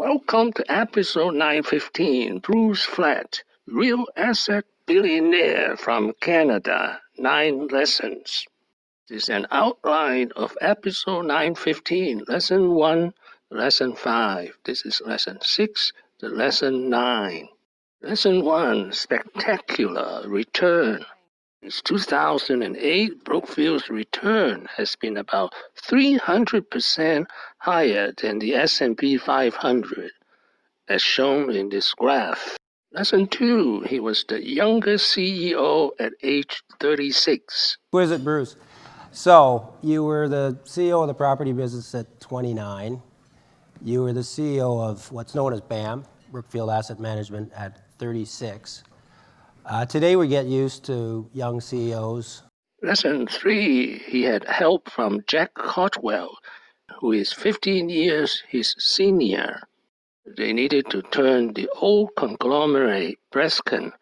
Welcome to episode 915, Bruce Flatt, Real Asset Billionaire from Canada, 9 lessons. This is an outline of episode 915, lesson 1, lesson 5. This is lesson 6 to lesson 9. Lesson 1, spectacular return. Since 2008, Brookfield's return has been about 300% higher than the S&P 500, as shown in this graph. Lesson 2, he was the youngest CEO at age 36. Who is it, Bruce? So, you were the CEO of the property business at 29. You were the CEO of what's known as BAM, Brookfield Asset Management, at 36. Today we get used to young CEOs. Lesson 3, he had help from Jack Cockwell, who is 15 years his senior. They needed to turn the old conglomerate Brascan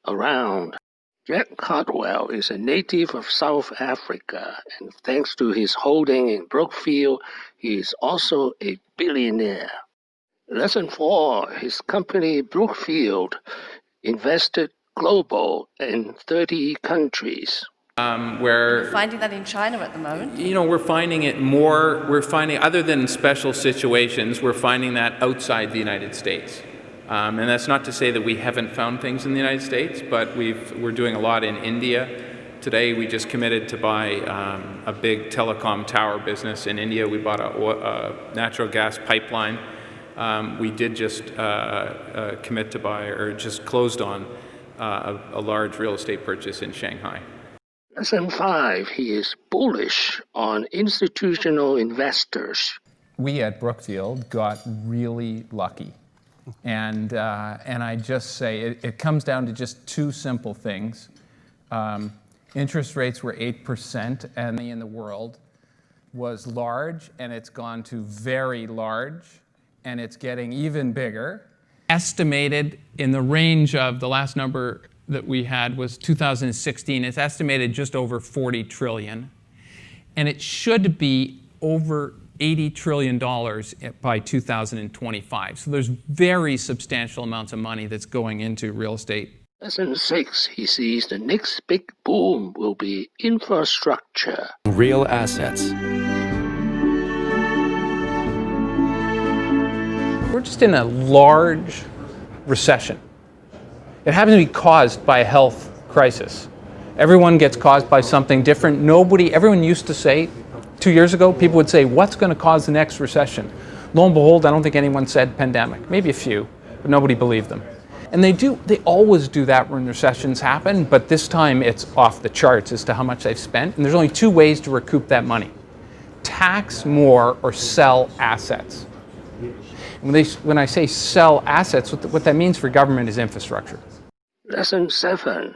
around. Jack Cockwell is a native of South Africa, and thanks to his holding in Brookfield, he is also a billionaire. Lesson 4, his company Brookfield invested global in 30 countries. We're finding that in China at the moment? We're finding it more, other than special situations, we're finding that outside the United States. And that's not to say that we haven't found things in the United States, but we're doing a lot in India. Today we just committed to buy a big telecom tower business in India. We bought a natural gas pipeline. We did just commit to buy, or just closed on, a large real estate purchase in Shanghai. Lesson 5, he is bullish on institutional investors. We at Brookfield got really lucky. And I just say it comes down to just two simple things. Interest rates were 8%, and in the world was large, and it's gone to very large, and it's getting even bigger. Estimated in the range of, the last number that we had was 2016, it's estimated just over 40 trillion. And it should be over $80 trillion by 2025. So there's very substantial amounts of money that's going into real estate. Lesson 6, he sees the next big boom will be infrastructure. Real assets. We're just in a large recession. It happens to be caused by a health crisis. Everyone gets caused by something different. Everyone used to say, 2 years ago, people would say, what's going to cause the next recession? Lo and behold, I don't think anyone said pandemic. Maybe a few, but nobody believed them. And they always do that when recessions happen, but this time it's off the charts as to how much they've spent. And there's only 2 ways to recoup that money. Tax more or sell assets. When I say sell assets, what that means for government is infrastructure. Lesson 7,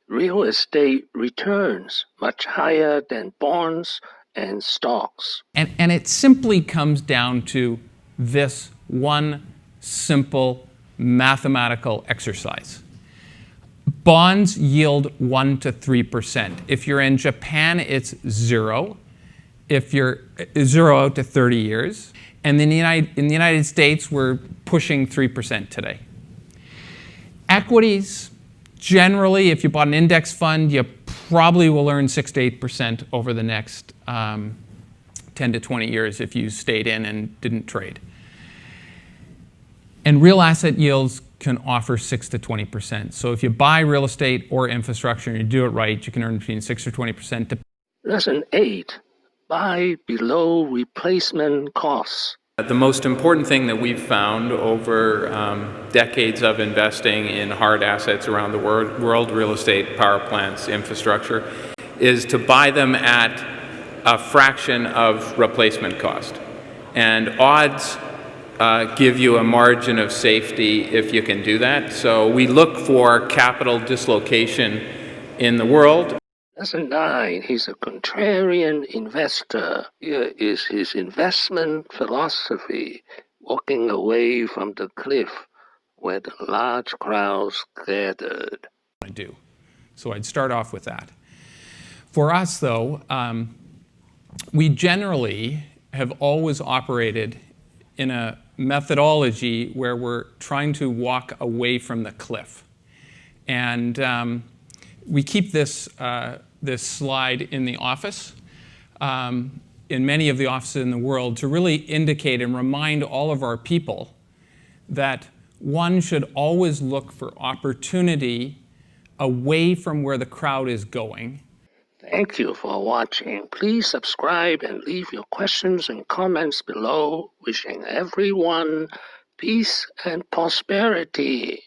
real estate returns much higher than bonds and stocks. And it simply comes down to this one simple mathematical exercise. Bonds yield 1 to 3%. If you're in Japan, it's 0. If you're 0 out to 30 years. And in the United States, we're pushing 3% today. Equities, generally, if you bought an index fund, you probably will earn 6 to 8% over the next 10 to 20 years if you stayed in and didn't trade. And real asset yields can offer 6 to 20%. So if you buy real estate or infrastructure and you do it right, you can earn between 6 or 20%. Lesson 8, buy below replacement costs. The most important thing that we've found over decades of investing in hard assets around the world, real estate, power plants, infrastructure, is to buy them at a fraction of replacement cost. And odds give you a margin of safety if you can do that. So we look for capital dislocation in the world. Lesson 9, he's a contrarian investor. Here is his investment philosophy, walking away from the cliff where the large crowds gathered. I do. So I'd start off with that. For us, though, we generally have always operated in a methodology where we're trying to walk away from the cliff. And we keep this slide in the office, in many of the offices in the world, to really indicate and remind all of our people that one should always look for opportunity away from where the crowd is going. Thank you for watching. Please subscribe and leave your questions and comments below. Wishing everyone peace and prosperity.